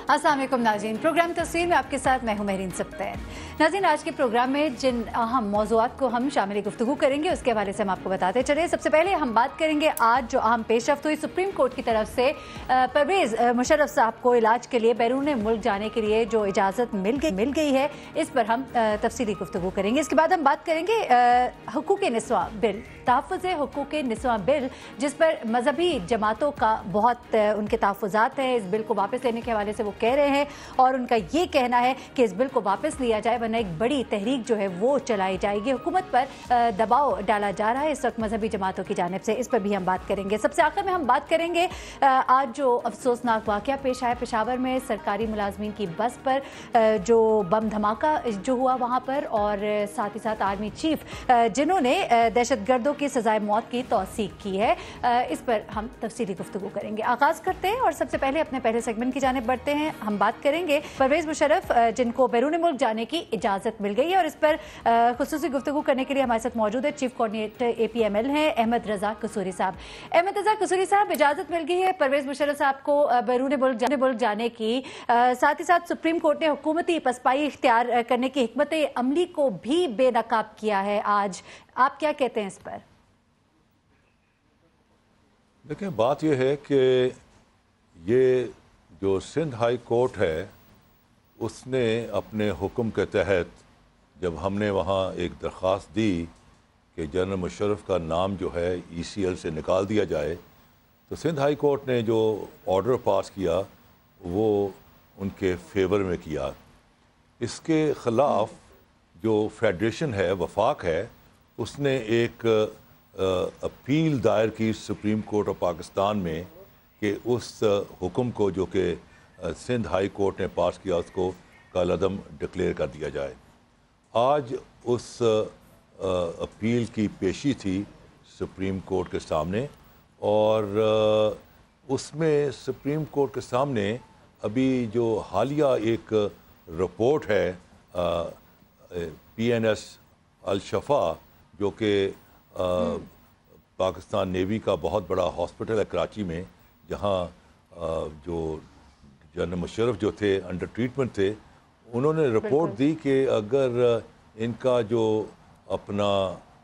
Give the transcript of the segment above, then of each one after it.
अस्सलाम वालेकुम नाज़रीन, प्रोग्राम तस्वीर में आपके साथ मैं हूं महरीन सब्तैन। नाज़रीन, आज के प्रोग्राम में जिन अहम मौज़ूआत को हम शामिल गुफ्तगू करेंगे उसके हवाले से हम आपको बताते चले। सबसे पहले हम बात करेंगे आज जो अहम पेशरफ्त हुई सुप्रीम कोर्ट की तरफ से परवेज़ मुशर्रफ साहब को इलाज के लिए बैरून मुल्क जाने के लिए जो इजाज़त मिल गई है, इस पर हम तफसीली गुफ्तगू करेंगे। इसके बाद हम बात करेंगे हुकूक निस्वां बिल, तहफ़्फ़ुज़ हुकूक निस्वां बिल, जिस पर मजहबी जमातों का बहुत उनके तहफ़्फ़ुज़ात हैं। इस बिल को वापस लेने के हवाले से वो कह रहे हैं और उनका ये कहना है कि इस बिल को वापस लिया जाए वरना एक बड़ी तहरीक जो है वो चलाई जाएगी। हुकूमत पर दबाव डाला जा रहा है इस वक्त मजहबी जमातों की जानिब से, इस पर भी हम बात करेंगे। सबसे आखिर में हम बात करेंगे आज जो अफसोसनाक वाक़या पेश आया पेशावर में, सरकारी मुलाजमीन की बस पर जो बम धमाका जो हुआ वहाँ पर, और साथ ही साथ आर्मी चीफ जिन्होंने दहशत गर्दों की सजाए मौत की तौसीक की है, इस पर हम तफसीली गुफ्तगू करेंगे। आगाज़ करते हैं और सबसे पहले अपने पहले सेगमेंट की जानिब बढ़ते हैं। हम बात करेंगे परवेज़ मुशर्रफ जिनको बैरून मुल्क जाने की इजाज़त मिल गई है, और इस पर खुसूसी गुफ्तगू करने के लिए हमारे साथ मौजूद है चीफ कोऑर्डिनेटर APML हैं अहमद रज़ा कसूरी साहब। अहमद रज़ा कसूरी साहब, इजाज़त मिल गई है परवेज़ मुशर्रफ साहब को बैरून मुल्क जाने की, साथ ही साथ सुप्रीम कोर्ट ने हुकूमती पसपाई इख्तियार करने की हिकमत अमली को भी बेनकाब किया है आज, आप क्या कहते हैं इस पर? देखिए, बात यह है कि ये जो सिंध हाई कोर्ट है उसने अपने हुक्म के तहत, जब हमने वहाँ एक दरख्वास्त दी कि जनरल मुशर्रफ का नाम जो है ECL से निकाल दिया जाए, तो सिंध हाई कोर्ट ने जो ऑर्डर पास किया वो उनके फेवर में किया। इसके ख़िलाफ़ जो फेडरेशन है, वफाक है, उसने एक अपील दायर की सुप्रीम कोर्ट ऑफ पाकिस्तान में कि उस हुक्म को जो कि सिंध हाई कोर्ट ने पास किया उसको कालअदम डिक्लेयर कर दिया जाए। आज उस अपील की पेशी थी सुप्रीम कोर्ट के सामने, और उसमें सुप्रीम कोर्ट के सामने अभी जो हालिया एक रिपोर्ट है PNS अल-शफा, जो कि पाकिस्तान नेवी का बहुत बड़ा हॉस्पिटल है कराची में, जहाँ जो जनरल मुशर्रफ जो थे अंडर ट्रीटमेंट थे, उन्होंने रिपोर्ट दी कि अगर इनका जो अपना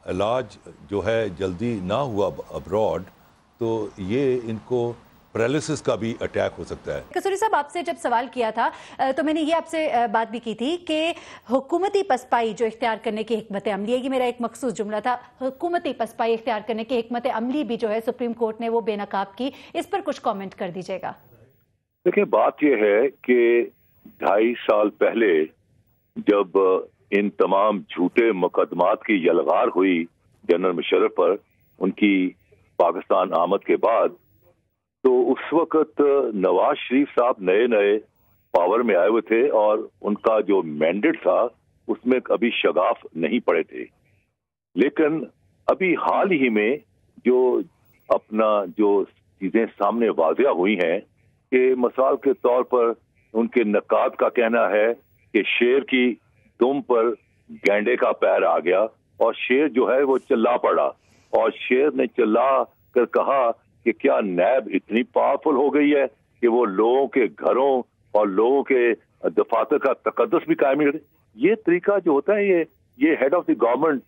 इलाज जो है जल्दी ना हुआ अब्रॉड, तो ये इनको पैरालिसिस का भी अटैक हो सकता है। कसूरी साहब, आपसे जब सवाल किया था तो मैंने ये आपसे बात भी की थी कि हुकूमती पसपाई जो इख्तियार करने की हिकमत अमली है, ये मेरा एक मखसूस जुमला था, हुकूमती पसपाई इख्तियार करने की हिकमत अमली भी जो है सुप्रीम कोर्ट ने वो बेनकाब की, इस पर कुछ कमेंट कर दीजिएगा। देखिए, बात यह है कि 2.5 साल पहले जब इन तमाम झूठे मुकदमात की यलगार हुई जनरल मुशर्रफ पर उनकी पाकिस्तान आमद के बाद, तो उस वक्त नवाज शरीफ साहब नए नए पावर में आए हुए थे और उनका जो मैंडेट था उसमें अभी शगाफ नहीं पड़े थे। लेकिन अभी हाल ही में जो अपना जो चीजें सामने वाज़िया हुई हैं कि मिसाल के तौर पर उनके नकाद का कहना है कि शेर की दुम पर गैंडे का पैर आ गया और शेर जो है वो चिल्ला पड़ा, और शेर ने चिल्ला कर कहा कि क्या नैब इतनी पावरफुल हो गई है कि वो लोगों के घरों और लोगों के दफातर का तकद्दुस भी कायम करे। ये तरीका जो होता है ये head of the government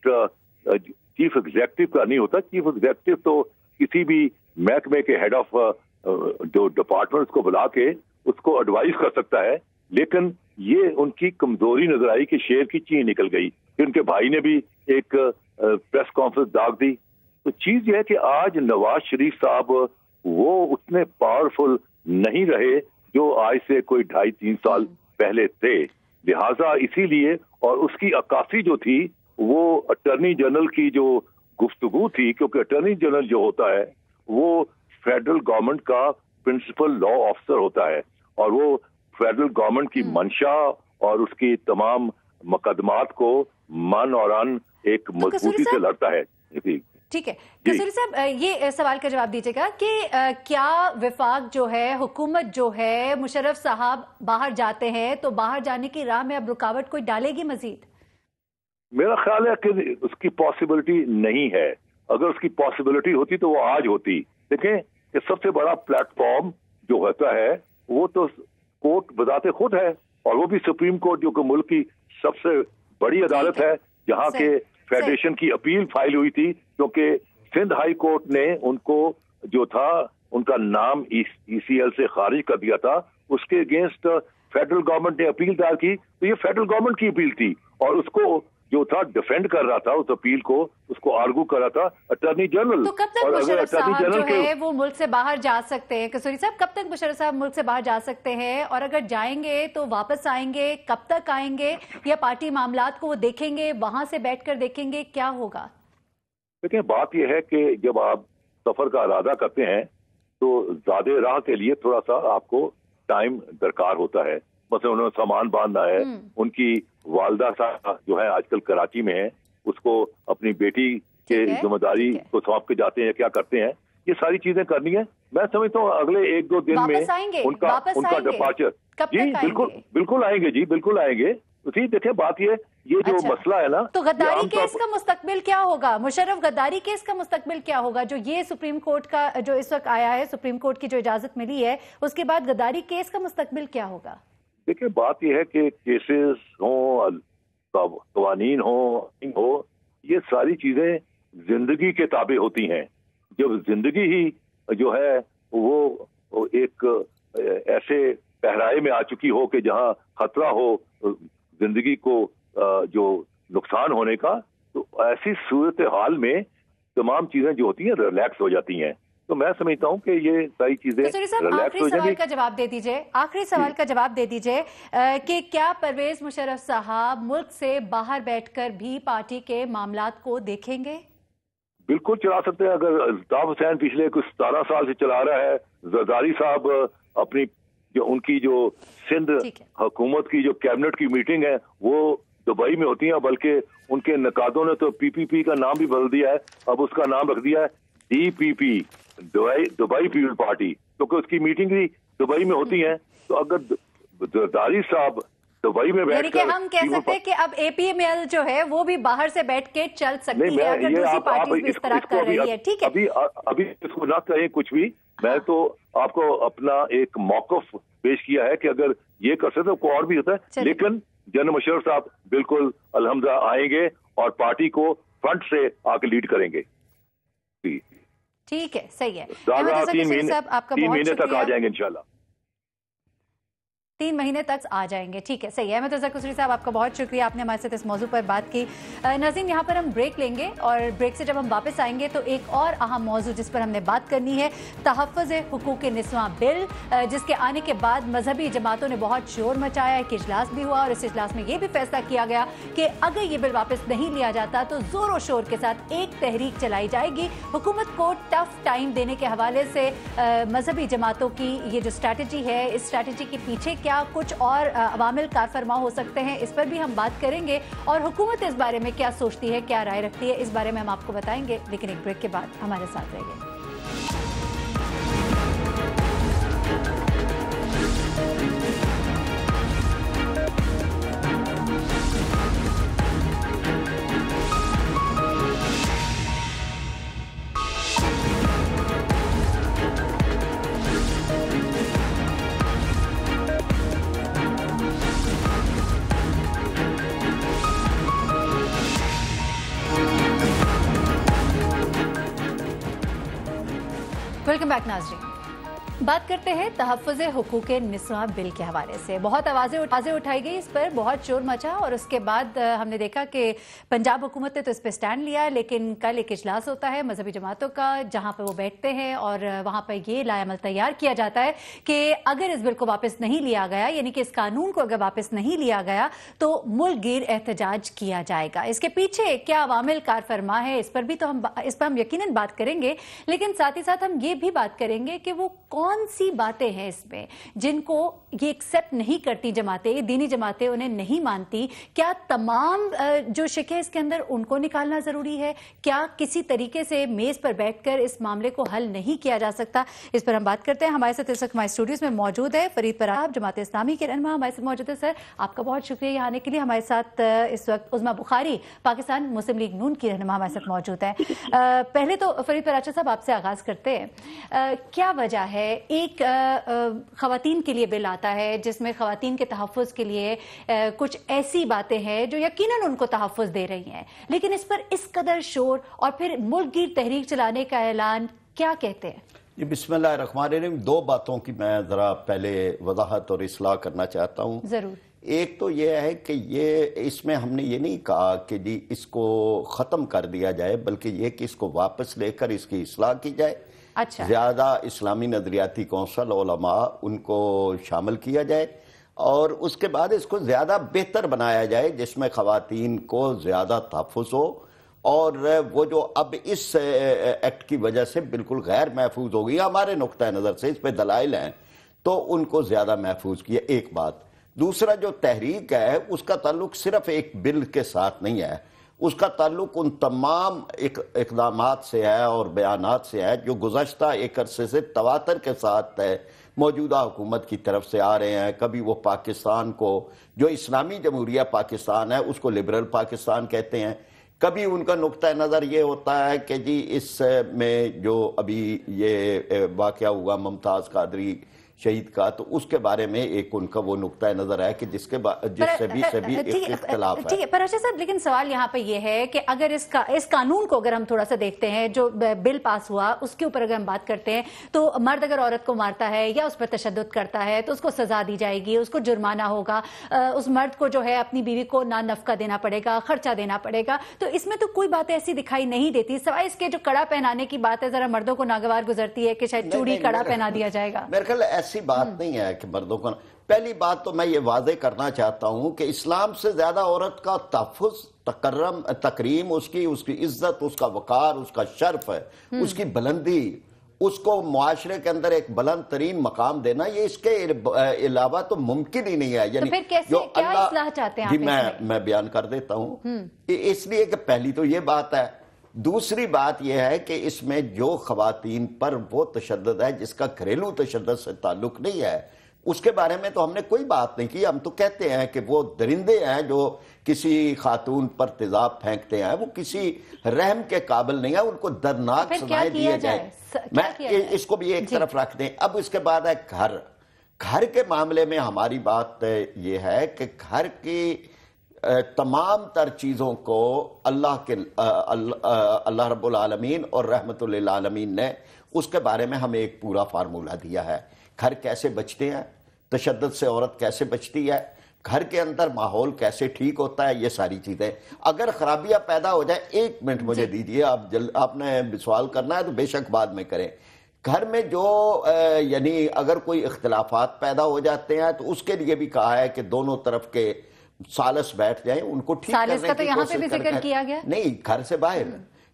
chief executive का नहीं होता। चीफ एग्जीक्यूटिव तो किसी भी महकमे के हेड ऑफ जो डिपार्टमेंट को बुला के उसको एडवाइस कर सकता है, लेकिन ये उनकी कमजोरी नजर आई कि शेर की चीं निकल गई। फिर उनके भाई ने भी एक प्रेस कॉन्फ्रेंस दाग दी। तो चीज ये है कि आज नवाज शरीफ साहब वो उतने पावरफुल नहीं रहे जो आज से कोई 2.5-3 साल पहले थे। लिहाजा इसीलिए, और उसकी अक्कासी जो थी वो अटॉर्नी जनरल की जो गुफ्तगू थी, क्योंकि अटॉर्नी जनरल जो होता है वो फेडरल गवर्नमेंट का प्रिंसिपल लॉ ऑफिसर होता है, और वो फेडरल गवर्नमेंट की मंशा और उसकी तमाम मुकदमात को मन और अन एक मजबूती से लड़ता है। ठीक है कसूरी साहब, ये सवाल का जवाब दीजिएगा कि क्या विफाक जो है, हुकूमत जो है, मुशर्रफ साहब बाहर जाते हैं तो बाहर जाने की राह में अब रुकावट कोई डालेगी मजीद? मेरा ख्याल है कि उसकी पॉसिबिलिटी नहीं है। अगर उसकी पॉसिबिलिटी होती तो वो आज होती। देखें कि सबसे बड़ा प्लेटफॉर्म जो होता है वो तो कोर्ट बजाते खुद है, और वो भी सुप्रीम कोर्ट जो कि मुल्क की सबसे बड़ी अदालत है, जहाँ के फेडरेशन की अपील फाइल हुई थी, क्योंकि सिंध हाई कोर्ट ने उनको जो था उनका नाम ECL से खारिज कर दिया था, उसके अगेंस्ट फेडरल गवर्नमेंट ने अपील दायर की। तो ये फेडरल गवर्नमेंट की अपील थी, और उसको जो था डिफेंड कर रहा था उस अपील को, उसको आर्गू कर रहा था अटॉर्नी जनरल। तो कब तक मुशर्रफ साहब जो है वो मुल्क से बाहर जा सकते हैं? कसूरी साहब, कब तक मुशर्रफ साहब मुल्क से बाहर जा सकते हैं, और अगर जाएंगे तो वापस आएंगे, कब तक आएंगे, या पार्टी मामलात को वो देखेंगे, वहां से बैठकर देखेंगे, क्या होगा? देखिए, बात यह है कि जब आप सफर का इरादा करते हैं तो ज्यादा राह के लिए थोड़ा सा आपको टाइम दरकार होता है। मतलब उन्होंने सामान बांधना है, उनकी वालदा साहब जो है आजकल कराची में है, उसको अपनी बेटी के जिम्मेदारी को सौंप के जाते हैं, क्या करते हैं, ये सारी चीजें करनी है। मैं समझता हूँ अगले 1-2 दिन में उनका डिपार्चर। जी बिल्कुल आएंगे, जी बिल्कुल आएंगे। तो ठीक, देखिए बात ये जो मसला है ना, तो गद्दारी केस का मुस्तकबिल क्या होगा? मुशर्रफ, गद्दारी केस का मुस्तकबिल क्या होगा? जो ये सुप्रीम कोर्ट का जो इस वक्त आया है, सुप्रीम कोर्ट की जो इजाजत मिली है, उसके बाद गद्दारी केस का मुस्तकबिल क्या होगा? देखिए, बात यह है कि केसेस हो, कवानीन हो, ये सारी चीजें जिंदगी के ताबे होती हैं। जब जिंदगी ही जो है वो एक ऐसे पहराए में आ चुकी हो कि जहां खतरा हो जिंदगी को जो नुकसान होने का, तो ऐसी सूरत हाल में तमाम चीजें जो होती हैं रिलैक्स हो जाती हैं। तो मैं समझता हूँ कि ये सारी चीजें रिलैक्स हो जाएंगी। का जवाब दे दीजिए, आखिरी सवाल का जवाब दे दीजिए कि क्या परवेज मुशर्रफ साहब मुल्क से बाहर बैठकर भी पार्टी के मामलात को देखेंगे? बिल्कुल चला सकते हैं। अगर अल्ताफ हुसैन पिछले कुछ 17 साल से चला रहा है, जरदारी साहब अपनी उनकी जो सिंध हुकूमत की जो कैबिनेट की मीटिंग है वो दुबई में होती है, बल्कि उनके नकादों ने तो PPP का नाम भी बदल दिया है, अब उसका नाम रख दिया है DPP, दुबई पीपल पार्टी, क्योंकि उसकी मीटिंग भी दुबई में होती है। तो अगर जरदारी साहब दुबई में बैठ कर, हम कह सकते हैं कि अब APML जो है वो भी बाहर से बैठ के चल सकती है, अगर दूसरी पार्टी भी इस तरह कर रही है। ठीक है, अभी इसको ना कहें कुछ भी। मैं तो आपको अपना एक मौकफ पेश किया है कि अगर ये कर सकते तो और भी होता है, लेकिन जनरल मुशर्रफ साहब बिल्कुल अल्हम्दुलिल्लाह आएंगे और पार्टी को फ्रंट से आके लीड करेंगे। ठीक है, सही है। 3 महीने तक आ जाएंगे इंशाल्लाह। 3 महीने तक आ जाएंगे। ठीक है, सही है। अहमद रज़ा कुसरी साहब, आपका बहुत शुक्रिया, आपने हमारे साथ इस मौजू पर बात की। नाज़रीन, यहाँ पर हम ब्रेक लेंगे और ब्रेक से जब हम वापस आएंगे तो एक और अहम मौजू जिस पर हमने बात करनी है, तहफ़्फ़ुज़ हुकूक़ निस्वां बिल, जिसके आने के बाद मजहबी जमातों ने बहुत शोर मचाया। एक इजलास भी हुआ और इस इजलास में ये भी फैसला किया गया कि अगर ये बिल वापस नहीं लिया जाता तो ज़ोर शोर के साथ एक तहरीक चलाई जाएगी। हुकूमत को टफ टाइम देने के हवाले से मजहबी जमातों की ये जो स्ट्रैटेजी है, इस स्ट्रैटेजी के पीछे क्या कुछ और अवामिल कारफरमा हो सकते हैं, इस पर भी हम बात करेंगे। और हुकूमत इस बारे में क्या सोचती है, क्या राय रखती है, इस बारे में हम आपको बताएंगे, लेकिन एक ब्रेक के बाद हमारे साथ रहिए। वेलकम बैक नाज़रीन। बात करते हैं तहफ़्फ़ुज़ हुकूक़ निस्वां बिल के हवाले से। बहुत आवाज़ें उठाई गई, इस पर बहुत शोर मचा और उसके बाद हमने देखा कि पंजाब हुकूमत ने तो इस पर स्टैंड लिया, लेकिन कल एक इजलास होता है मजहबी जमातों का जहाँ पर वो बैठते हैं और वहाँ पर ये लाएमल तैयार किया जाता है कि अगर इस बिल को वापस नहीं लिया गया, यानी कि इस कानून को अगर वापस नहीं लिया गया तो मुल्क गिर एहतजाज किया जाएगा। इसके पीछे क्या अवामिल कारफरमा है, इस पर हम यकीनन बात करेंगे, लेकिन साथ ही साथ हम ये भी बात करेंगे कि वो कौन सी बातें हैं इसमें जिनको ये एक्सेप्ट नहीं करती जमातें, दीनी जमातें उन्हें नहीं मानती। क्या तमाम जो शिक है इसके अंदर उनको निकालना जरूरी है? क्या किसी तरीके से मेज पर बैठकर इस मामले को हल नहीं किया जा सकता? इस पर हम बात करते हैं। हमारे साथ इस वक्त हमारे स्टूडियोज में मौजूद है फरीद पराब, जमात इस्लामी के रहनुमा हमारे साथ मौजूद है। सर, आपका बहुत शुक्रिया यहाँ आने के लिए। हमारे साथ इस वक्त उज़्मा बुखारी, पाकिस्तान मुस्लिम लीग नून की रहनुमा हमारे साथ मौजूद है। पहले तो फरीद पराचा साहब आपसे आगाज करते हैं, क्या वजह है ایک خواتین کے لیے بل آتا ہے جس میں خواتین کے تحفظ کے لیے کچھ ایسی باتیں ہیں جو یقیناً ان کو تحفظ دے رہی ہیں، لیکن اس پر اس قدر شور اور پھر ملک گیر تحریک چلانے کا اعلان، کیا کہتے ہیں؟ جی بسم اللہ الرحمن الرحیم، دو باتوں کی میں ذرا پہلے وضاحت اور اصلاح کرنا چاہتا ہوں۔ ضرور۔ ایک تو یہ ہے کہ اس میں ہم نے یہ نہیں کہا کہ جی اس کو ختم کر دیا جائے، بلکہ یہ کہ اس کو واپس لے کر اس کی اصلاح کی جائے۔ اچھا۔ زیادہ اسلامی نظریاتی کونسل علماء ان کو شامل کیا جائے اور اس کے بعد اس کو زیادہ بہتر بنایا جائے جس میں خواتین کو زیادہ تحفظ ہو، اور وہ جو اب اس ایکٹ کی وجہ سے بالکل غیر محفوظ ہو گئی ہمارے نقطہ نظر سے، اس پہ دلائل ہیں، تو ان کو زیادہ محفوظ کیا، ایک بات۔ دوسرا جو تحریک ہے اس کا تعلق صرف ایک بل کے ساتھ نہیں ہے، اس کا تعلق ان تمام اقدامات سے ہے اور بیانات سے ہے جو گزشتہ ایک عرصے سے تواتر کے ساتھ موجودہ حکومت کی طرف سے آ رہے ہیں۔ کبھی وہ پاکستان کو، جو اسلامی جمہوریہ پاکستان ہے، اس کو لبرل پاکستان کہتے ہیں، کبھی ان کا نقطہ نظر یہ ہوتا ہے کہ جی اس میں جو ابھی یہ واقعہ ہوا ممتاز قادری شہید کا، تو اس کے بارے میں ایک ان کا وہ نقطہ نظر ہے کہ جس سے بھی اختلاف ہے۔ ٹھیک ہے، پر ارشد صاحب، لیکن سوال یہاں پہ یہ ہے کہ اگر اس قانون کو اگر ہم تھوڑا سا دیکھتے ہیں، جو بل پاس ہوا اس کے اوپر اگر ہم بات کرتے ہیں، تو مرد اگر عورت کو مارتا ہے یا اس پر تشدد کرتا ہے تو اس کو سزا دی جائے گی، اس کو جرمانہ ہوگا، اس مرد کو جو ہے اپنی بیوی کو نفقہ دینا پڑے گا، خرچہ دینا پڑے گا۔ تو اس میں تو کوئی بات ایسی دکھائی نہیں دیتی، سوائے اس کے جو کڑا پہنانے کی بات ہے، ذرا مردوں کو ناگوار گزرتی ہے کہ شاید چوڑی کڑا پہنا دیا جائے گا۔ میرے خیال ایسی بات نہیں ہے کہ مردوں کو، پہلی بات تو میں یہ واضح کرنا چاہتا ہوں کہ اسلام سے زیادہ عورت کا تحفظ، تکریم، اس کی عزت، اس کا وقار، اس کا شرف ہے، اس کی بلندی، اس کو معاشرے کے اندر ایک بلند ترین مقام دینا، یہ اس کے علاوہ تو ممکن ہی نہیں ہے۔ تو پھر کیسے، کیا اصلاح چاہتے ہیں آپ؟ جی میں بیان کر دیتا ہوں۔ اس لیے کہ پہلی تو یہ بات ہے، دوسری بات یہ ہے کہ اس میں جو خواتین پر وہ تشدد ہے جس کا گھریلو تشدد سے تعلق نہیں ہے، اس کے بارے میں تو ہم نے کوئی بات نہیں کی۔ ہم تو کہتے ہیں کہ وہ درندے ہیں جو کسی خاتون پر تیزاب پھینکتے ہیں، وہ کسی رحم کے قابل نہیں ہے، ان کو دردناک سزائیں دیے جائیں۔ میں اس کو بھی ایک طرف رکھ دیں۔ اب اس کے بعد ہے گھر کے معاملے میں ہماری بات یہ ہے کہ گھر کی تمام تر چیزوں کو اللہ رب العالمین اور رحمت للعالمین نے اس کے بارے میں ہمیں ایک پورا فارمولہ دیا ہے۔ گھر کیسے بچتے ہیں، تشدد سے عورت کیسے بچتی ہے، گھر کے اندر ماحول کیسے ٹھیک ہوتا ہے، یہ ساری چیزیں۔ اگر خرابیاں پیدا ہو جائیں، ایک منٹ مجھے دیجئے، آپ نے سوال کرنا ہے تو بے شک بعد میں کریں۔ گھر میں جو یعنی اگر کوئی اختلافات پیدا ہو جاتے ہیں تو اس کے لیے بھی کہا ہے کہ دونوں طرف کے سالس بیٹھ جائیں، ان کو ٹھیک کرنے کی کوشش کریں۔ سالس کا تو یہاں پہ بھی ذکر کیا گیا؟ نہیں، گھر سے باہر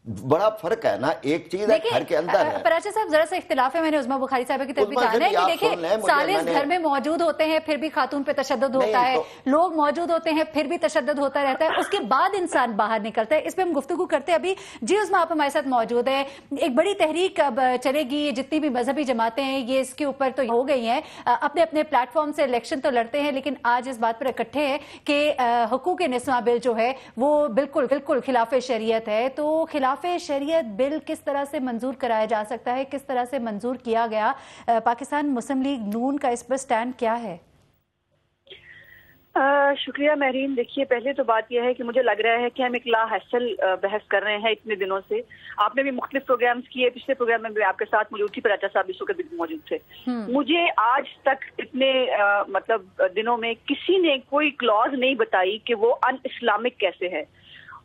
بڑا فرق ہے نا، ایک چیز ہے گھر کے اندر ہے۔ پر ارشد صاحب ذرا سا اختلاف ہے، میں نے عظمیٰ بخاری صاحبہ کی طرف بھی کہا ہے کہ دیکھیں سالس گھر میں موجود ہوتے ہیں پھر بھی خاتون پہ تشدد ہوتا ہے، لوگ موجود ہوتے ہیں پھر بھی تشدد ہوتا رہتا ہے، اس کے بعد انسان باہر نکلتا ہے۔ اس پہ ہم گفتگو کرتے ہیں ابھی۔ جی عظمیٰ، آپ ہمارے ساتھ موجود ہیں۔ ایک بڑی تحریک اب چلے گی، جتنی بھی مذہبی جماعتیں ہیں یہ اس کے اوپر تو ہو گئی ہیں، اپنے اپنے پلیٹ فارم سے الیکشن تو لڑتے ہیں، لیکن آج اس بات پر اکٹھے ہیں کہ حقوق نسواں بل جو ہے وہ بالکل خلاف شریعت ہے۔ تو خلاف شریعت بل کس طرح سے منظور کرایا جا سکتا ہے، کس طرح سے منظور کیا گیا؟ پاکستان مسلم لیگ نون کا اس پر سٹینڈ کیا ہے؟ شکریہ مہرین۔ دیکھیے، پہلے تو بات یہ ہے کہ مجھے لگ رہا ہے کہ ہم ایک لا حاصل بحث کر رہے ہیں اتنے دنوں سے۔ آپ نے بھی مختلف پروگرامز کیے، پچھلے پروگرام میں بھی آپ کے ساتھ موجود تھی، پراچا صاحب اس وقت بھی موجود تھے۔ مجھے آج تک اتنے دنوں میں کسی نے کوئی کلوز نہیں بتائی کہ وہ ان اسلامک کیسے ہے۔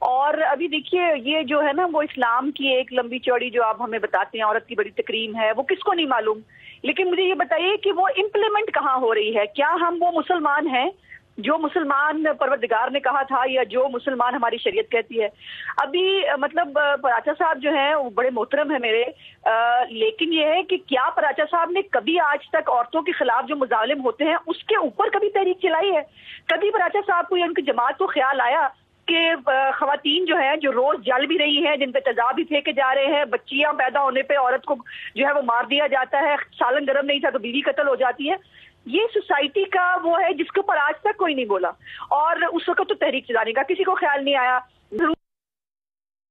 اور ابھی دیکھیے، یہ جو ہے نا وہ اسلام کی ایک لمبی چوڑی جو آپ ہمیں بتاتے ہیں، عورت کی بڑی تکریم ہے، وہ کس کو نہیں معلوم، لیکن مجھے یہ بتائیے کہ وہ امپلیمنٹ کہاں ہو رہی ہے؟ کیا ہم وہ مسلمان ہیں جو مسلمان پروردگار نے کہا تھا یا جو مسلمان ہماری شریعت کہتی ہے؟ ابھی پراچا صاحب جو ہیں وہ بڑے محترم ہیں میرے، لیکن یہ ہے کہ کیا پراچا صاحب نے کبھی آج تک عورتوں کے خلاف جو مظالم ہوتے ہیں اس کے اوپر کبھی تحریک چلائی ہے؟ کبھی پراچا صاحب کو یا ان کی جماعت کو خیال آیا کہ خواتین جو ہیں جو روز جل بھی رہی ہیں، جن پہ تیزاب بھی پھینکے جا رہے ہیں، بچیاں پیدا ہونے پہ عورت کو جو ہے وہ مار دیا جاتا ہے، سالن گرم نہیں تھا تو بیوی قتل ہو جاتی ہے، یہ سوسائٹی کا وہ ہے جس کے اوپر آج تک کوئی نہیں بولا، اور اس وقت تو تحریک چلانے کا کسی کو خیال نہیں آیا۔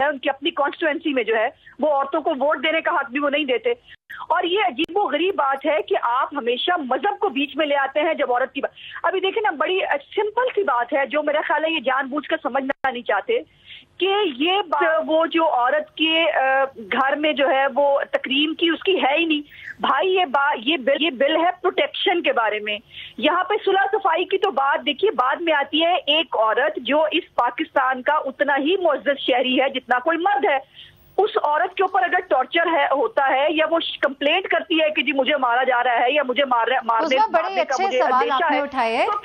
है, उनकी अपनी कॉन्स्टिट्यूएंसी में जो है वो औरतों को वोट देने का हक भी वो नहीं देते। और ये अजीब व गरीब बात है कि आप हमेशा मजहब को बीच में ले आते हैं जब औरत की बात। अभी देखें ना, बड़ी सिंपल सी बात है जो मेरा ख्याल है ये जानबूझकर समझना नहीं चाहते कि ये वो जो औरत के घर में जो है वो तकरीम की उसकी है ही नहीं भाई। ये बिल है प्रोटेक्शन के बारे में। यहाँ पे सुलह सफाई की तो बात देखिए बाद में आती है। एक औरत जो इस पाकिस्तान का उतना ही मुअज़्ज़ज़ शहरी है जितना कोई मर्द है, उस औरत के ऊपर अगर टॉर्चर होता है या वो कंप्लेंट करती है कि जी मुझे मारा जा रहा है या मुझे मारने का मुझे अंदेशा है, तो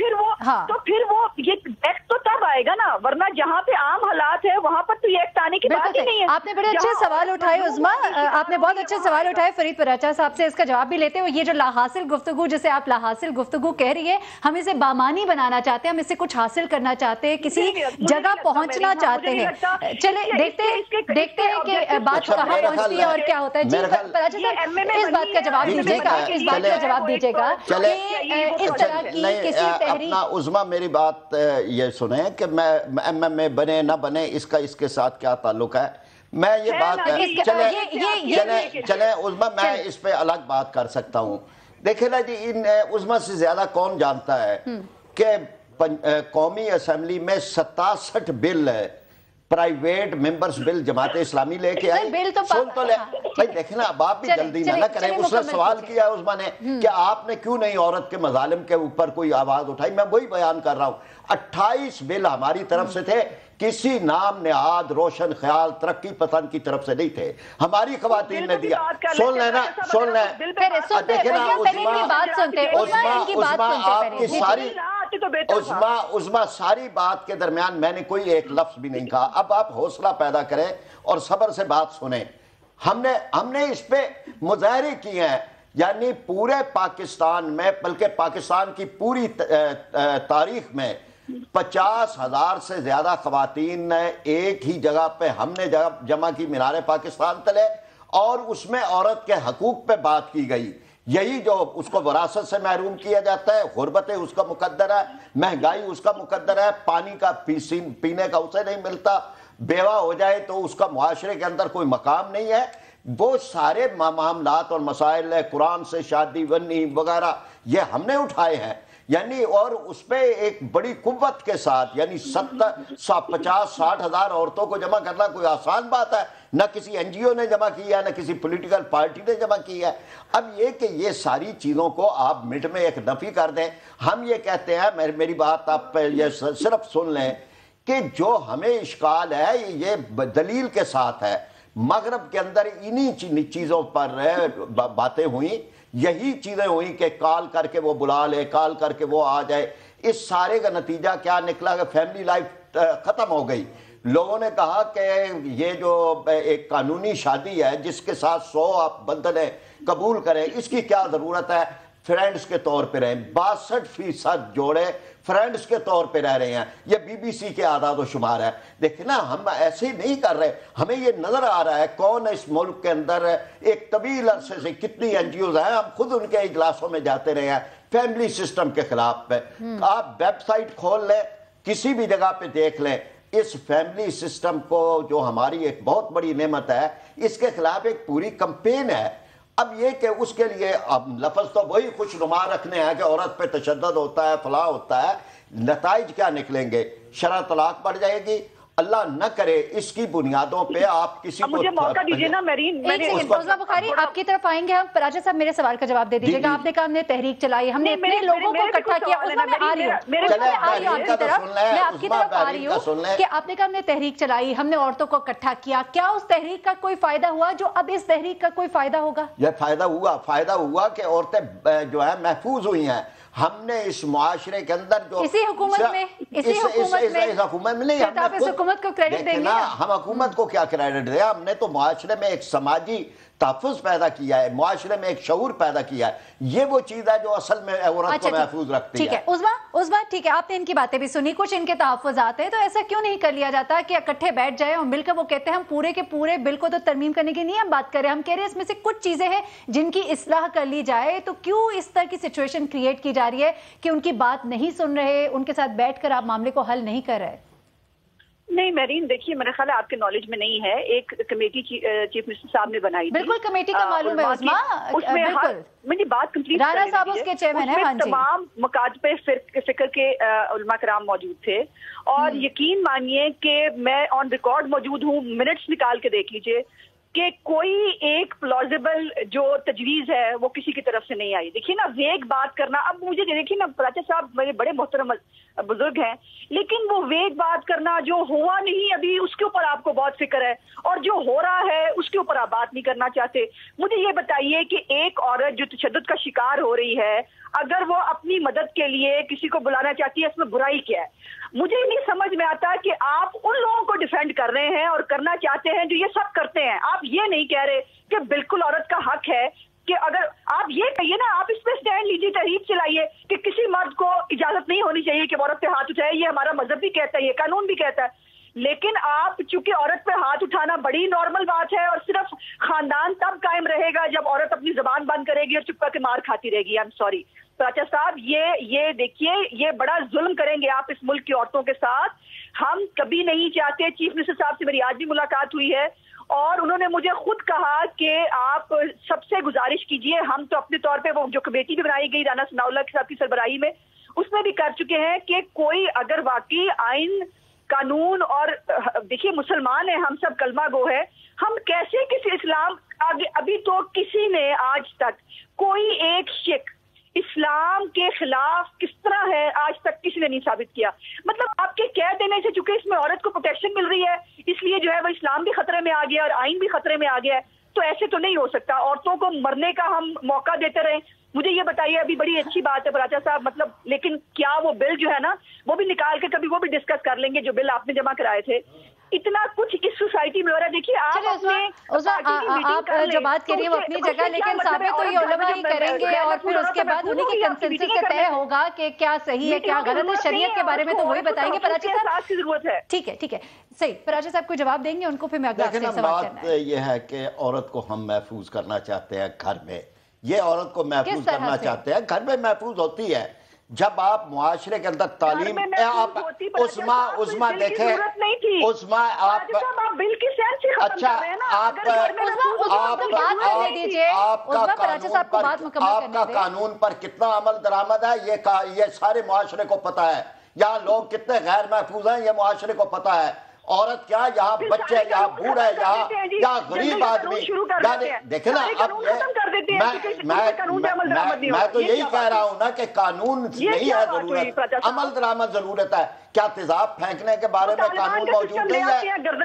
फिर वो ये एक्ट तो तब आएगा ना, वरना जहाँ पे आम हालात है वहाँ पर तो ये एक्ट आने की बात ही नहीं है। आपने बड़े अच्छे सवाल उठाए उज़्मा, आपने बहुत अच्छे सवाल उठाए। फरीद पराचा साहब से इसका जवाब भी लेते हैं। ये जो लाहासिल गुफ्तगू, जिसे आप लाहासिल गुफ्तगू कह रही है, हम इसे बामानी बनाना चाहते हैं, हम इससे कुछ हासिल करना चाहते हैं, किसी जगह पहुंचना चाहते हैं। चले देखते हैं कि बात कहाँ पहुंचती है और क्या होता है। जी पराचा साहब, इस बात का जवाब दीजिएगा, इस बात का जवाब दीजिएगा कि इस तरह की किसी तहरीक। अपना उज़्मा मेरी बात ये सुने कि मैं एमएमए बने ना बने इसका इसके साथ क्या ताल्लुक है। मैं ये बात चले उज़्मा, मैं इस पे अलग बात कर सकता हूँ। देखिए ना जी, इन उज़्मा से ज्यादा कौन जानता है कि कौमी असम्बली में 67 बिल है, private members bill Jamaat Islami लेके आई। तो सुन तो ले भाई, देखे ना, अब आप भी जल्दी ना करें। उसने सवाल किया है उज़्मा ने कि आपने क्यों नहीं औरत के मजालिम के ऊपर कोई आवाज उठाई। मैं वही बयान कर रहा हूँ। 28 बिल हमारी तरफ से थे, किसी नाम नेहाद रोशन ख्याल तरक्की पसंद की तरफ से नहीं थे, हमारी खवातीन ने दिया। सुन लेना, सुन ले, देखे ना उज़्मा आपकी सारी उज़्मा सारी बात के दरमियान मैंने कोई एक लफ्ज भी नहीं कहा। अब आप हौसला पैदा करें और सब्र से बात सुने। हमने इस पे मुजाहरे किए हैं, यानी पूरे पाकिस्तान में, बल्कि पाकिस्तान की पूरी तारीख में 50,000 से ज्यादा खवातीन ने एक ही जगह पे हमने जमा की मीनार पाकिस्तान तले, और उसमें औरत के हकूक पे बात की गई। यही जो उसको विरासत से महरूम किया जाता है, गुर्बत उसका मुकद्दर है, महंगाई उसका मुकद्दर है, पानी का पीने का उसे नहीं मिलता, बेवा हो जाए तो उसका मुआशरे के अंदर कोई मकाम नहीं है। वो सारे मामलात और मसाइल है, कुरान से शादी वन्नी वगैरह ये हमने उठाए हैं, यानी और उस पर एक बड़ी कुव्वत के साथ, यानी 50-60 हजार औरतों को जमा करना कोई आसान बात है? न किसी एनजीओ ने जमा किया है, न किसी पॉलिटिकल पार्टी ने जमा किया है। अब ये कि ये सारी चीज़ों को आप मिनट में एक नफी कर दें। हम ये कहते हैं, मेरी बात आप ये सिर्फ सुन लें कि जो हमें इश्काल है ये दलील के साथ है। मगरब के अंदर इन्हीं चीज़ों पर बातें हुई, यही चीज़ें हुई कि कॉल करके वो बुला ले, कॉल करके वो आ जाए। इस सारे का नतीजा क्या निकला कि फैमिली लाइफ ख़त्म हो गई। लोगों ने कहा कि ये जो एक कानूनी शादी है जिसके साथ 100 आप बंधन कबूल करें, इसकी क्या ज़रूरत है? फ्रेंड्स के तौर पे रहें। 62% जोड़े फ्रेंड्स के तौर पे रह रहे हैं। ये बीबीसी के आदाद व शुमार है। देखिए ना, हम ऐसे ही नहीं कर रहे। हमें ये नजर आ रहा है कौन इस मुल्क के अंदर एक तवील अरसे से कितनी एनजीओ हैं, हम खुद उनके इजलासों में जाते रहे हैं फैमिली सिस्टम के खिलाफ पे। आप वेबसाइट खोल लें, किसी भी जगह पे देख लें, इस फैमिली सिस्टम को जो हमारी एक बहुत बड़ी नेमत है, इसके खिलाफ एक पूरी कंपेन है। अब ये कि उसके लिए अब लफ्ज तो वही खुशनुमा रखने हैं कि औरत पे तशद्दुद होता है, फलाह होता है। नताइज क्या निकलेंगे? शरअ तलाक बढ़ जाएगी। अल्लाह न करे इसकी बुनियादों पे आप किसी को मुझे मौका दीजिए ना मेरीन। उज़्मा बुखारी, आपकी तरफ आएंगे हम। पराचा साहब, मेरे सवाल का जवाब दे दीजिएगा। आपने कहा हमने तहरीक चलाई, हमने इतने लोगों को इकट्ठा किया। उज़्मा, मैं आ रही हूँ आपकी तरफ, मैं आपकी तरफ आ रही हूँ कि आपने कहा हमने तहरीक चलाई, हमने औरतों को इकट्ठा किया। क्या उस तहरीक का कोई फायदा हुआ जो अब इस तहरीक का कोई फायदा होगा? यह फायदा हुआ कि औरतें जो है महफूज हुई हैं। हमने इस मुआशरे के अंदर जो इस हुकूमत में नहीं, आप इस हुकूमत को क्रेडिट देंगे ना? हम हुकूमत को क्या क्रेडिट दें? हमने तो मुआशरे में एक समाजी तहफ़्फ़ुज़ पैदा किया है, मुआशरे में एक शऊर पैदा किया है। ये वो चीज़ है जो असल में औरत को महफूज रखती है। ठीक है उज़्मा, ठीक है, आपने इनकी बातें भी सुनी, कुछ इनके तहफ़्फ़ुज़ात हैं, तो ऐसा क्यों नहीं कर लिया जाता कि इकट्ठे बैठ जाए और मिलकर वो कहते हैं हम पूरे के पूरे बिल को तो तरमीम करने की नहीं हम बात कर रहे हैं, हम कह रहे हैं इसमें से कुछ चीज़ें हैं जिनकी इस्लाह कर ली जाए। तो क्यों इस तरह की सिचुएशन क्रिएट की जा रही है कि उनकी बात नहीं सुन रहे, उनके साथ बैठ कर आप मामले को हल नहीं कर रहे? نہیں میرین دیکھیے میرا خیال ہے آپ کے نالج میں نہیں ہے. ایک کمیٹی چیف منسٹر صاحب نے بنائی تھی. بالکل کمیٹی کا معلوم ہے عظما, بالکل میری بات کمپلیٹ رانا صاحب اس کے چیئرمین ہیں. ہاں جی, تمام مکاتب فکر کے علماء کرام موجود تھے اور یقین مانیے کہ میں آن ریکارڈ موجود ہوں, منٹس نکال کے دیکھ لیجئے کہ کوئی ایک پلازیبل جو تجویز ہے وہ کسی کی طرف سے نہیں آئی. دیکھیے نا ویگ بات کرنا, اب مجھے دیکھیے نا پراچا صاحب میرے بڑے محترم بزرگ ہیں, لیکن وہ ویگ بات کرنا جو ہوا نہیں ابھی اس کے اوپر آپ کو بہت فکر ہے اور جو ہو رہا ہے اس کے اوپر آپ بات نہیں کرنا چاہتے. مجھے یہ بتائیے کہ ایک عورت جو تشدد کا شکار ہو رہی ہے اگر وہ اپنی مدد کے لیے کسی کو بلانا چاہتی ہے اس میں برائی کیا ہے؟ مجھے نہیں سمجھ میں آتا کہ آپ ان لوگوں کو ڈیفینڈ کر رہے ہیں اور کرنا چاہتے ہیں جو یہ سب کرتے ہیں. آپ یہ نہیں کہہ رہے کہ بالکل عورت کا حق ہے کہ اگر آپ یہ کہیے نا, آپ اس پہ سٹینڈ لیجیے, تحریک چلائیے کہ کسی مرد کو اجازت نہیں ہونی چاہیے کہ عورت پہ ہاتھ اٹھائے. یہ ہمارا مذہب بھی کہتا ہے, یہ قانون بھی کہتا ہے. لیکن آپ چونکہ عورت پہ ہاتھ اٹھانا بڑی نارمل بات ہے اور صرف خاندان تب قائم رہے گا جب عورت اپنی زبان بند کرے گی اور چپ کر کے مار کھاتی رہے گی. آئی ایم سوری پراچا صاحب, یہ دیکھیے یہ بڑا ظلم کریں گے آپ اس ملک کی عورتوں کے ساتھ. ہم کبھی نہیں چاہتے. چیف منسٹر صاحب سے میری آج بھی ملاقات ہوئی ہے اور انہوں نے مجھے خود کہا کہ آپ سب سے گزارش کیجئے, ہم تو اپنے طور پہ وہ جو کمیٹی بھی بنائی گئی رانا ثناء اللہ صاحب کی سربراہی میں اس میں بھی کر چکے ہیں کہ کوئی اگر واقعی آئین قانون, اور دیکھیے مسلمان ہیں ہم سب, کلمہ گو ہے, ہم کیسے کسی اسلام ابھی تو کسی نے آج تک کوئی ایک شک اسلام کے خلاف کس طرح ہے آج تک کسی نے نہیں ثابت کیا. مطلب آپ کے کہہ دینے سے چونکہ اس میں عورت کو پروٹیکشن مل رہی ہے اس لیے جو ہے وہ اسلام بھی خطرے میں آ گیا اور آئین بھی خطرے میں آ گیا ہے, تو ایسے تو نہیں ہو سکتا. عورتوں کو مرنے کا ہم موقع دیتے رہیں. مجھے یہ بتائیے, ابھی بڑی اچھی بات ہے پراچا صاحب, مطلب لیکن کیا وہ بل جو ہے نا وہ بھی نکال کے کبھی وہ بھی ڈسکس کر لیں گے جو بل آپ نے جمع کرائے تھے. اتنا کچھ اس سوسائٹی میں ہو رہا ہے. دیکھیے آپ جو بات کریے وہ اپنی جگہ, لیکن ثابت تو یہ علماء ہی کریں گے اور پھر اس کے بعد انہیں کی کنسنسس سے طے ہوگا کہ کیا صحیح ہے کیا غلط ہے. شریعت کے بارے میں تو وہی بتائیں گے. پراچا صاحب کی ضرورت ہے. ٹھیک ہے صحیح. پراچا صاحب کو جواب دیں گے, ان کو پھر میں اگلا آپ سے سوال کرنا ہے. یہ ہے کہ عورت کو ہم محفوظ کرنا چاہتے ہیں گھر میں, یہ عورت کو محفوظ کرنا چاہتے ہیں گھر میں محفوظ ہوتی ہے جب آپ معاشرے کے اندر تعلیم. آپ عظما دیکھیں, عظما آپ کا قانون پر کتنا عمل درآمد ہے یہ سارے معاشرے کو پتا ہے. یہاں لوگ کتنے غیر محفوظ ہیں یہ معاشرے کو پتا ہے. عورت کیا, یہاں بچے, یہاں بوڑھا ہے, یہاں غریب آدمی. دیکھیں نا, اب میں تو یہی کہہ رہا ہوں نا کہ قانون نہیں ہے ضرورت, عمل درآمد ضرورت ہے. کیا تیزاب پھینکنے کے بارے میں قانون موجود نہیں ہے؟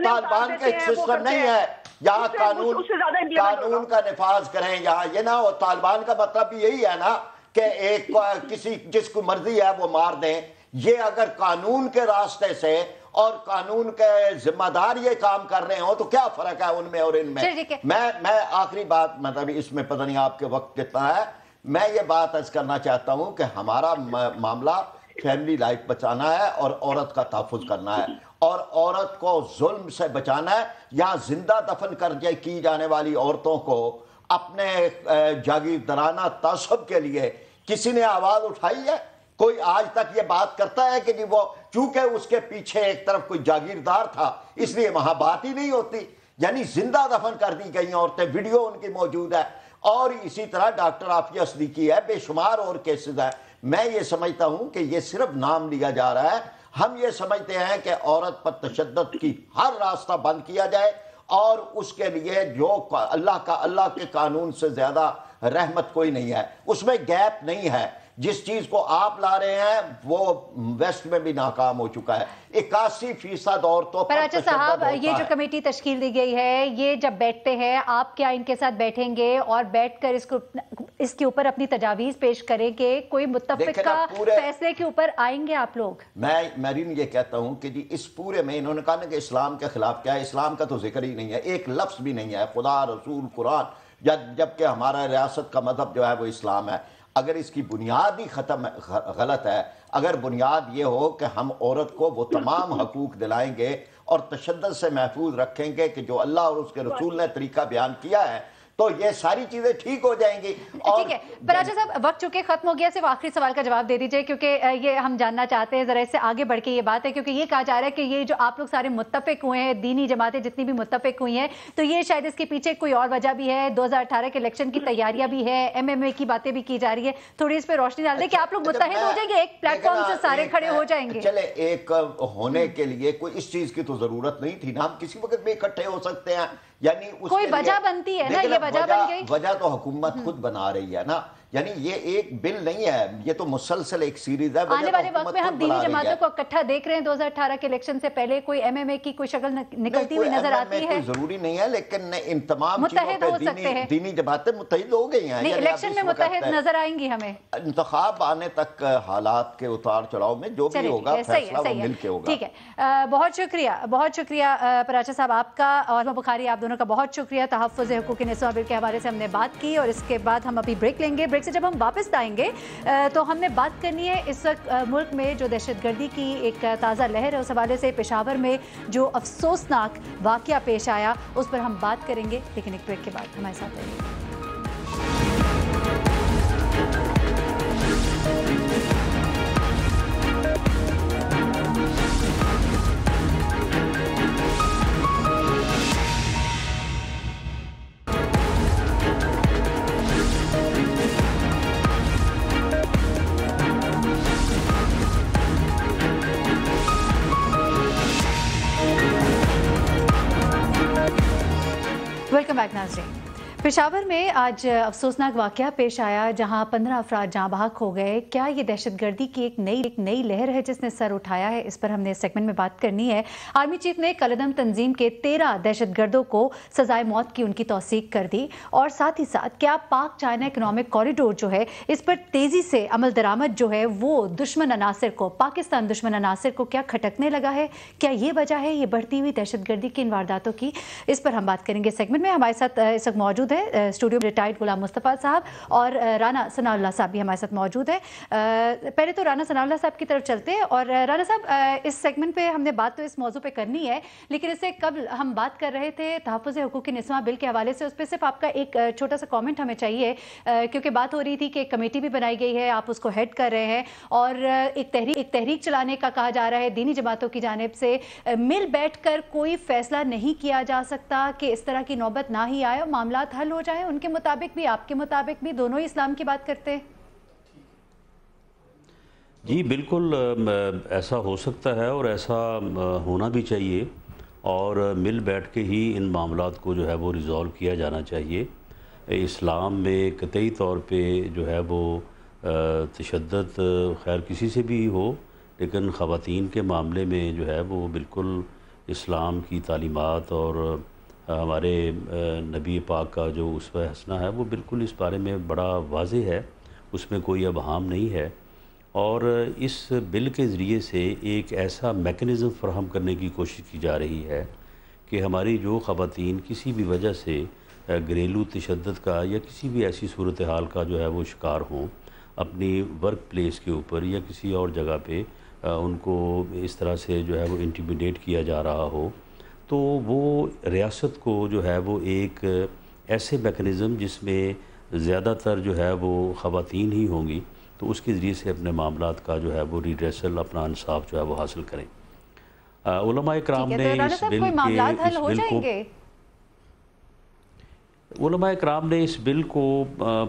طالبان کے سسٹم نہیں ہے یہاں قانون کا نفاذ کریں. یہاں یہ نہ ہو, طالبان کا مطلب یہی ہے نا کہ ایک کسی جس کو مرضی ہے وہ مار دیں. یہ اگر قانون کے راستے سے اور قانون کے ذمہ دار یہ کام کر رہے ہوں تو کیا فرق ہے ان میں اور ان میں. میں آخری بات, مطلب اس میں پتہ نہیں آپ کے وقت کتنا ہے, میں یہ بات عرض کرنا چاہتا ہوں کہ ہمارا معاملہ فیملی لائف بچانا ہے اور عورت کا تحفظ کرنا ہے اور عورت کو ظلم سے بچانا ہے. یہاں زندہ دفن کی جانے والی عورتوں کو اپنے جاگیردارانہ تعصب کے لیے کسی نے آواز اٹھائی ہے؟ کوئی آج تک یہ بات کرتا ہے کہ وہ چونکہ اس کے پیچھے ایک طرف کوئی جاگیردار تھا اس لیے وہاں بات ہی نہیں ہوتی. یعنی زندہ دفن کر دی گئی عورتیں, ویڈیو ان کی موجود ہے. اور اسی طرح ڈاکٹر عافیہ صدیقی ہے, بے شمار اور کیسز ہیں. میں یہ سمجھتا ہوں کہ یہ صرف نام لیا جا رہا ہے. ہم یہ سمجھتے ہیں کہ عورت پر تشدد کی ہر راستہ بند کیا جائے اور اس کے لیے جو اللہ کے قانون سے زیادہ رحمت کوئی نہیں ہے, اس میں گیپ نہیں ہے. جس چیز کو آپ لا رہے ہیں وہ ویسٹ میں بھی ناکام ہو چکا ہے. 81% عورتوں پر پراچا صاحب, یہ جو کمیٹی تشکیل دی گئی ہے, یہ جب بیٹھتے ہیں آپ کیا ان کے ساتھ بیٹھیں گے اور بیٹھ کر اس کے اوپر اپنی تجاویز پیش کریں گے, کوئی متفقہ فیصلے کے اوپر آئیں گے آپ لوگ؟ میں میرین یہ کہتا ہوں کہ جی اس پورے میں انہوں نے کہا نا کہ اسلام کے خلاف کیا ہے. اسلام کا تو ذکر ہی نہیں ہے, ایک لفظ بھی نہیں ہے. خدا, رسول, قرآن, جبکہ ہمارا ریاست کا مذہب جو ہے وہ اسلام ہے. اگر اس کی بنیاد ہی غلط ہے, اگر بنیاد یہ ہو کہ ہم عورت کو وہ تمام حقوق دلائیں گے اور تشدد سے محفوظ رکھیں گے کہ جو اللہ اور اس کے رسول نے طریقہ بیان کیا ہے, تو یہ ساری چیزیں ٹھیک ہو جائیں گی۔ ٹھیک ہے پراچا صاحب، وقت چونکہ ختم ہو گیا، صرف آخری سوال کا جواب دے دیجئے، کیونکہ یہ ہم جاننا چاہتے ہیں ذرا اس سے آگے بڑھ کے یہ بات ہے، کیونکہ یہ کہا جا رہا ہے کہ یہ جو آپ لوگ سارے متفق ہوئے ہیں، دینی جماعتیں جتنی بھی متفق ہوئی ہیں، تو یہ شاید اس کے پیچھے کوئی اور وجہ بھی ہے، 2018 کے الیکشن کی تیاریاں بھی ہے، MMA کی باتیں بھی کی جا رہی ہے، تھوڑی اس پہ روشنی ڈال دیں کہ آپ لوگ متحد ہو جائیں گے، ایک پلیٹ فارم سے سارے کھڑے ہو جائیں گے؟ چلے ایک ہونے کے لیے کوئی اس چیز کی تو ضرورت نہیں تھی نا، ہم کسی وقت بھی اکٹھے ہو سکتے ہیں، یعنی کوئی وجہ بنتی ہے نا، یہ وجہ بن گئی، وجہ تو حکومت خود بنا رہی ہے نا، یعنی یہ ایک بل نہیں ہے، یہ تو مسلسل ایک سیریز ہے۔ آنے والے وقت میں ہم دینی جماعتوں کو اکٹھا دیکھ رہے ہیں، 2018 کے الیکشن سے پہلے کوئی MMA کی کوئی شکل نکلتی ہوئی نظر آتی ہے؟ ضروری نہیں ہے، لیکن ان تمام متحد ہو سکتے ہیں، دینی جماعتیں متحد ہو گئی ہیں، الیکشن میں متحد نظر آئیں گی ہمیں، انتخاب آنے تک حالات کے اتار چڑھاؤ میں جو بھی ہوگا فیصلہ وہ مل کے ہوگا۔ ٹھیک ہے، بہت شکریہ پراچا صاحب آپ کا اور بخاری آپ دونوں کا بہت شکریہ۔ تحفظ حقوق نسواں بل کے حوالے سے ہم نے بات کی، اور اس کے بعد ہم ابھی بریک لیں گے۔ بریک سے جب ہم واپس آئیں گے تو ہم نے بات کرنی ہے اس وقت ملک میں جو دہشت گردی کی ایک تازہ لہر ہے، اس حوالے سے پشاور میں جو افسوسناک واقعہ پیش آیا اس پر ہم بات کریں گے، لیکن ایک بریک کے بعد ہمارے ساتھ رہیے۔ ویلکم بیک ناظرین۔ پشاور میں آج افسوسناک واقعہ پیش آیا جہاں 15 افراد جاں بحق ہو گئے۔ کیا یہ دہشت گردی کی ایک نئی لہر ہے جس نے سر اٹھایا ہے؟ اس پر ہم نے اس سیگمنٹ میں بات کرنی ہے۔ آرمی چیف نے کالعدم تنظیم کے 13 دہشت گردوں کو سزائے موت کی ان کی توثیق کر دی، اور ساتھ ہی ساتھ کیا پاک چائنا اکنامک کوریڈور جو ہے اس پر تیزی سے عمل درآمد جو ہے وہ دشمن عناصر کو، پاکستان دشمن عناصر کو کیا کھٹکنے لگا ہے؟ کیا یہ وجہ ہے یہ بڑھتی ہوئی دہشت گردی کی ان وارداتوں کی؟ اس پر ہم بات کریں گے سیگمنٹ میں۔ ہمارے ساتھ اس وقت موجود ہے اسٹوڈیو میں ریٹائرڈ غلام مصطفیٰ صاحب، اور رانا ثناء اللہ صاحب بھی ہمارے ساتھ موجود ہے۔ پہلے تو رانا ثناء اللہ صاحب کی طرف چلتے ہیں، اور رانا صاحب اس سیگمنٹ پہ ہم نے بات تو اس موضوع پہ کرنی ہے، لیکن اس سے قبل ہم بات کر رہے تھے تحفظ حقوق نسواں بل کے حوالے سے، اس پہ صرف آپ کا ایک چھوٹا سا کامنٹ ہمیں چاہیے، کیونکہ بات ہو رہی تھی کہ ایک کمیٹی بھی بنائی گئی ہے، آپ اس کو ہیڈ کر رہے ہیں، اور ایک تحریک چلانے کا کہا جا رہا ہے دینی جماعتوں کی جانب سے، مل بیٹھ کر کوئی فیصلہ نہیں کیا جا سکتا کہ اس طرح کی نوبت نہ ہی آئے اور معاملات حل ہو جائیں؟ ان کے مطابق بھی آپ کے مطابق بھی دونوں اسلام کی بات کرتے ہیں؟ جی بالکل ایسا ہو سکتا ہے، اور ایسا ہونا بھی چاہیے، اور مل بیٹھ کے ہی ان معاملات کو جو ہے وہ ریزالو کیا جانا چاہیے۔ اسلام میں قطعی طور پہ جو ہے وہ تشدد خیر کسی سے بھی ہو، لیکن خواتین کے معاملے میں جو ہے وہ بالکل اسلام کی تعلیمات اور ہمارے نبی پاک کا جو اسوہ حسنہ ہے وہ بالکل اس بارے میں بڑا واضح ہے، اس میں کوئی ابہام نہیں ہے، اور اس بل کے ذریعے سے ایک ایسا میکنزم فراہم کرنے کی کوشش کی جا رہی ہے کہ ہماری جو خواتین کسی بھی وجہ سے گھریلو تشدد کا یا کسی بھی ایسی صورتحال کا جو ہے وہ شکار ہوں، اپنی ورک پلیس کے اوپر یا کسی اور جگہ پہ ان کو اس طرح سے جو ہے وہ انٹیمیڈیٹ کیا جا رہا ہو، تو وہ ریاست کو جو ہے وہ ایک ایسے میکنزم جس میں زیادہ تر جو ہے وہ خواتین ہی ہوں گی، تو اس کے ذریعے سے اپنے معاملات کا جو ہے وہ ریڈریسل، اپنا انصاف جو ہے وہ حاصل کریں۔ علماء اکرام نے اس بل کو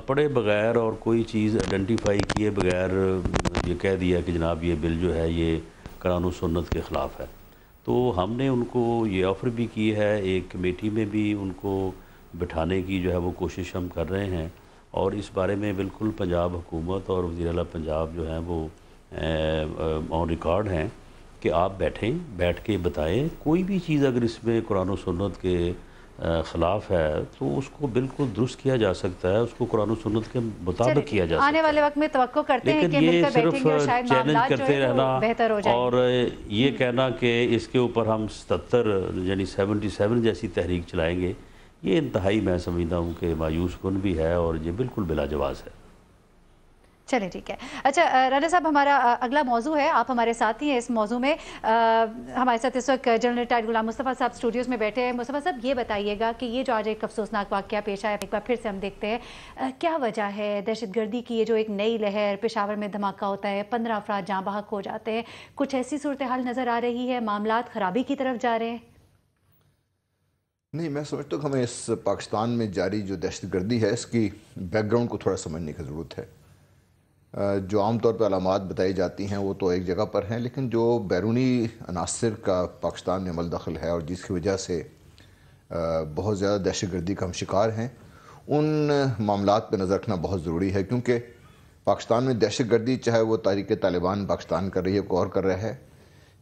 پڑھے بغیر اور کوئی چیز آئیڈینٹیفائی کیے بغیر یہ کہہ دیا کہ جناب یہ بل جو ہے یہ قرآن و سنت کے خلاف ہے، تو ہم نے ان کو یہ آفر بھی کی ہے، ایک کمیٹی میں بھی ان کو بٹھانے کی جو ہے وہ کوشش ہم کر رہے ہیں، اور اس بارے میں بالکل پنجاب حکومت اور وزیر اعلیٰ پنجاب جو ہیں وہ آن ریکارڈ ہیں کہ آپ بیٹھ کے بتائیں، کوئی بھی چیز اگر اس میں قرآن و سنت کے خلاف ہے تو اس کو بالکل درست کیا جا سکتا ہے، اس کو قرآن و سنت کے مطابق کیا جا سکتا ہے۔ آنے والے وقت میں توقع کرتے ہیں کہ مل کر بیٹھیں گے اور شاید معاملات جو ہے وہ بہتر ہو جائیں، اور یہ کہنا کہ اس کے اوپر ہم 77 یعنی 77 جیسی تحریک چلائیں گے، یہ انتہائی میں سمجھتا ہوں کہ مایوس کن بھی ہے، اور یہ بالکل بلا جواز ہے۔ चलिए ठीक है। अच्छा राना साहब, हमारा अगला मौजू है, आप हमारे साथ ही हैं इस मौजू में। हमारे साथ इस वक्त जनरल रिटायर्ड गुलाम मुस्तफ़ा साहब स्टूडियोज़ में बैठे हैं। मुस्तफ़ा साहब, ये बताइएगा कि ये जो आज एक अफसोसनाक वाक़या पेश आया, एक बार फिर से हम देखते हैं क्या वजह है दहशतगर्दी की, ये जो एक नई लहर, पेशावर में धमाका होता है, 15 अफराद जाँ बहक हो जाते हैं, कुछ ऐसी सूरत हाल नज़र आ रही है, मामलात ख़राबी की तरफ जा रहे हैं? नहीं, मैं समझता हूँ कि हमें इस पाकिस्तान में जारी जो दहशतगर्दी है इसकी बैकग्राउंड को थोड़ा समझने की ज़रूरत है। जो आमतौर पर अलामात बताई जाती हैं वो तो एक जगह पर हैं, लेकिन जो बैरूनी अनासर का पाकिस्तान में अमल दखल है और जिसकी वजह से बहुत ज़्यादा दहशतगर्दी का हम शिकार हैं, उन मामलात पर नज़र रखना बहुत ज़रूरी है। क्योंकि पाकिस्तान में दहशतगर्दी, चाहे वो तहरीक तालिबान पाकिस्तान कर रही है, कोई और कर रहा है,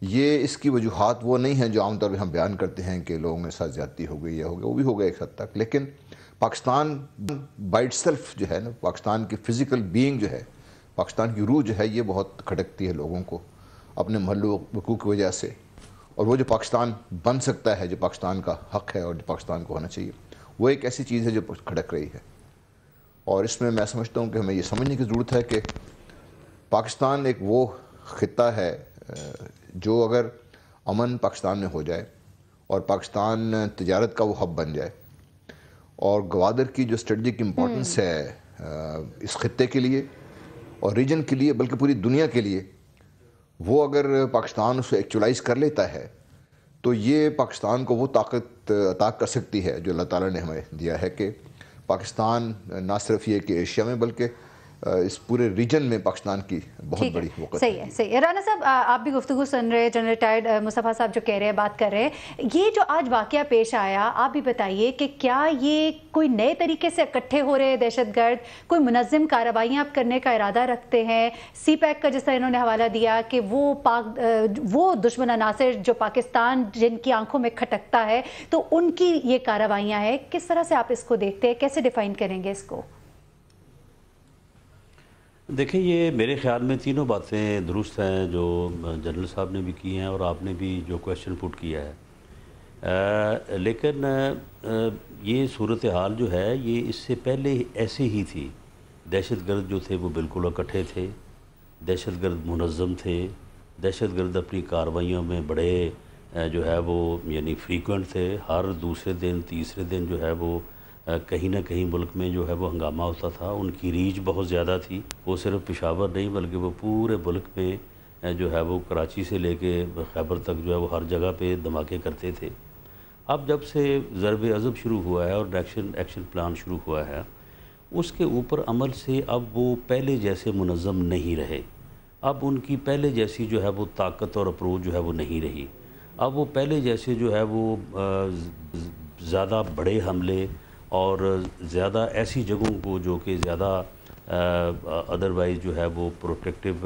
ये इसकी वजूहात वो नहीं हैं जो आमतौर पर हम बयान करते हैं कि लोगों के साथ ज़्यादती हो गई या हो गया, वो भी हो गया एक हद तक। लेकिन पाकिस्तान बाई इटसेल्फ जो है ना, पाकिस्तान की फ़िज़िकल बीइंग जो है, पाकिस्तान की रूह जो है, ये बहुत खटकती है लोगों को अपने महल्लो वकूफ़ की वजह से। और वो जो पाकिस्तान बन सकता है, जो पाकिस्तान का हक़ है और जो पाकिस्तान को होना चाहिए, वो एक ऐसी चीज़ है जो खटक रही है। और इसमें मैं समझता हूँ कि हमें ये समझने की ज़रूरत है कि पाकिस्तान एक वो ख़ित्ता है जो अगर अमन पाकिस्तान में हो जाए और पाकिस्तान तिजारत का वो हब बन जाए, और गवादर की जो स्ट्रेटजिक इम्पोर्टेंस है इस खित्ते के लिए और रीजन के लिए, बल्कि पूरी दुनिया के लिए, वो अगर पाकिस्तान उसे एक्चुअलाइज कर लेता है तो ये पाकिस्तान को वो ताकत अता कर सकती है जो अल्लाह ताला ने हमें दिया है कि पाकिस्तान ना सिर्फ ये कि एशिया में बल्कि इस पूरे रीजन में पाकिस्तान की बहुत बड़ी वक़्त सही है। सही है। राना साहब, आप भी गुफ्तगू सुन रहे हैं, जनरल रिटायर्ड मुस्तफ़ा साहब जो कह रहे हैं, बात कर रहे हैं, ये जो आज वाक़या पेश आया, आप भी बताइए कि क्या ये कोई नए तरीके से इकट्ठे हो रहे हैं दहशतगर्द, कोई मुनज़्ज़म कार्रवाइयाँ आप करने का इरादा रखते हैं? CPAC का जिस तरह इन्होंने हवाला दिया कि वो दुश्मन अनासर जो पाकिस्तान जिनकी आंखों में खटकता है, तो उनकी ये कार्रवाइयाँ हैं, किस तरह से आप इसको देखते हैं, कैसे डिफ़ाइन करेंगे इसको? देखिए, ये मेरे ख़्याल में तीनों बातें दुरुस्त हैं जो जनरल साहब ने भी की हैं और आपने भी जो क्वेश्चन पुट किया है। लेकिन ये सूरत हाल जो है ये इससे पहले ऐसे ही थी। दहशतगर्द जो थे वो बिल्कुल इकट्ठे थे, दहशतगर्द मुनज़्ज़म थे, दहशतगर्द अपनी कार्रवाइयों में बड़े जो है वो यानी फ्रीक्वेंट थे। हर दूसरे दिन तीसरे दिन जो है वो कहीं ना कहीं मुल्क में जो है वो हंगामा होता था। उनकी रीच बहुत ज़्यादा थी, वो सिर्फ पेशावर नहीं बल्कि वो पूरे मुल्क में जो है वो कराची से लेके खैबर तक जो है वो हर जगह पे धमाके करते थे। अब जब से ज़रब अज़ब शुरू हुआ है और एक्शन प्लान शुरू हुआ है, उसके ऊपर अमल से अब वो पहले जैसे मुनज़्ज़म नहीं रहे। अब उनकी पहले जैसी जो है वो ताकत और अप्रोच जो है वो नहीं रही। अब वो पहले जैसे जो है वो ज़्यादा बड़े हमले और ज़्यादा ऐसी जगहों को जो कि ज़्यादा अदरवाइज़ जो है वो प्रोटेक्टिव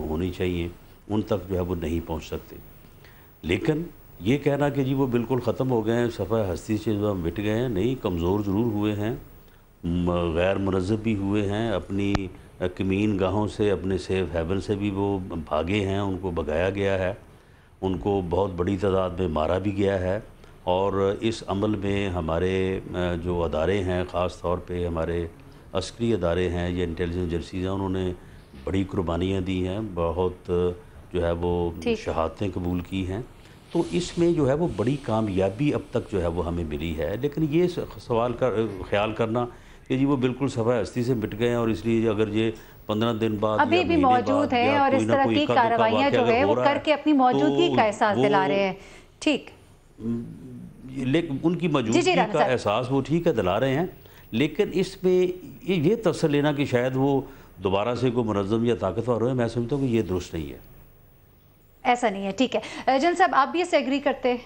होनी चाहिए, उन तक जो है वो नहीं पहुंच सकते। लेकिन ये कहना कि जी वो बिल्कुल ख़त्म हो गए हैं, सफ़ा हस्ती से जो मिट गए हैं, नहीं, कमज़ोर ज़रूर हुए हैं, गैर मुनज़्ज़म भी हुए हैं, अपनी कमीन गाहों से, अपने सेफ हेवन से भी वो भागे हैं, उनको भगाया गया है, उनको बहुत बड़ी तादाद में मारा भी गया है। और इस अमल में हमारे जो अदारे हैं, ख़ास तौर पे हमारे अस्करी अदारे हैं या इंटेलिजेंस एजेंसीज़ हैं, उन्होंने बड़ी कुर्बानियाँ दी हैं, बहुत जो है वो शहादतें कबूल की हैं। तो इसमें जो है वो बड़ी कामयाबी अब तक जो है वो हमें मिली है। लेकिन ये सवाल का ख्याल करना कि जी वो बिल्कुल सफ़ा हस्ती से मिट गए हैं और इसलिए अगर ये 15 दिन बाद अभी भी मौजूद हैं और इस तरह की कार्रवाइयाँ जो है वो करके अपनी मौजूदगी का एहसास दिला रहे हैं, ठीक, लेकिन उनकी मौजूदगी का एहसास वो ठीक है दिला रहे हैं। लेकिन इसमें ये तसल्ली लेना कि शायद वो दोबारा से कोई मुनज़्ज़म या ताकतवर हो, मैं समझता हूँ कि ये दुरुस्त नहीं है, ऐसा नहीं है। ठीक है जनरल साहब, आप भी इससे एग्री करते हैं?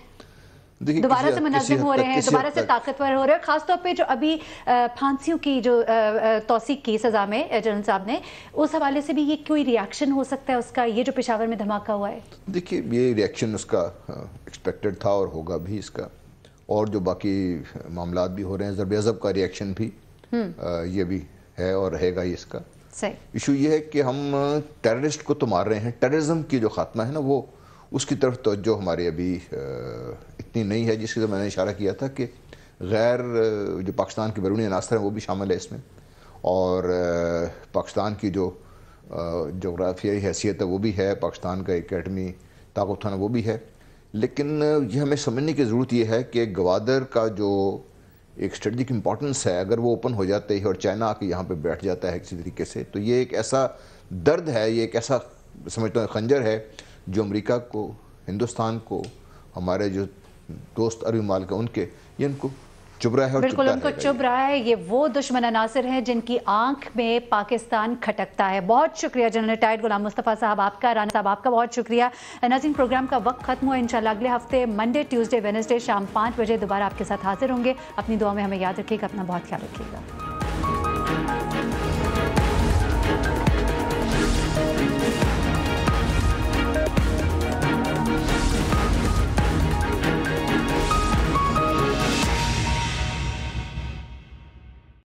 दोबारा से मुनज़्ज़म हो रहे हैं, दोबारा से ताकतवर हो रहे हैं, खासतौर पे जो अभी फांसियों की जो तौसीक की सज़ा में जनरल साहब ने, उस हवाले से भी ये कोई रिएक्शन हो सकता है उसका, ये जो पेशावर में धमाका हुआ है? देखिए, ये रिएक्शन उसका एक्सपेक्टेड था और होगा भी इसका, और जो बाकी मामलात भी हो रहे हैं, ज़रब अज़ब का रिएक्शन भी ये भी है और रहेगा ही इसका। सही इशू ये है कि हम टेररिस्ट को तो मार रहे हैं, टेररिज्म की जो खात्मा है ना, वो उसकी तरफ तवज्जो हमारी अभी इतनी नहीं है, जिसकी मैंने इशारा किया था कि गैर जो पाकिस्तान के बैरूनी अनासर हैं वो भी शामिल है इसमें, اور پاکستان کی جو جغرافیائی حیثیت ہے وہ بھی ہے، پاکستان کا ایک ایٹمی طاقت خانہ وہ بھی ہے، لیکن یہ ہمیں سمجھنے کی ضرورت یہ ہے کہ گوادر کا جو ایک اسٹریٹجک امپورٹنس ہے، اگر وہ اوپن ہو جاتے ہی اور چائنا آ کے یہاں پہ بیٹھ جاتا ہے کسی طریقے سے، تو یہ ایک ایسا درد ہے، یہ ایک ایسا سمجھتا ہوں خنجر ہے جو امریکہ کو، ہندوستان کو، ہمارے جو دوست عربی ممالک ہیں ان کے، یہ ان کو چبھ رہا ہے اور بالکل ان کو چبھ رہا ہے۔ یہ وہ دشمن عناصر ہیں جن کی آنکھ میں پاکستان کھٹکتا ہے۔ بہت شکریہ جنرل ریٹائرڈ غلام مصطفیٰ صاحب آپ کا، رانا صاحب آپ کا بہت شکریہ۔ ناظرین پروگرام کا وقت ختم ہوا، انشاءاللہ اگلے ہفتے منڈے، ٹیوزڈے، وینسڈے شام 5 بجے دوبارہ آپ کے ساتھ حاضر ہوں گے۔ اپنی دعا میں ہمیں یاد رکھیے گا، اپنا بہت خیال رکھیے گا۔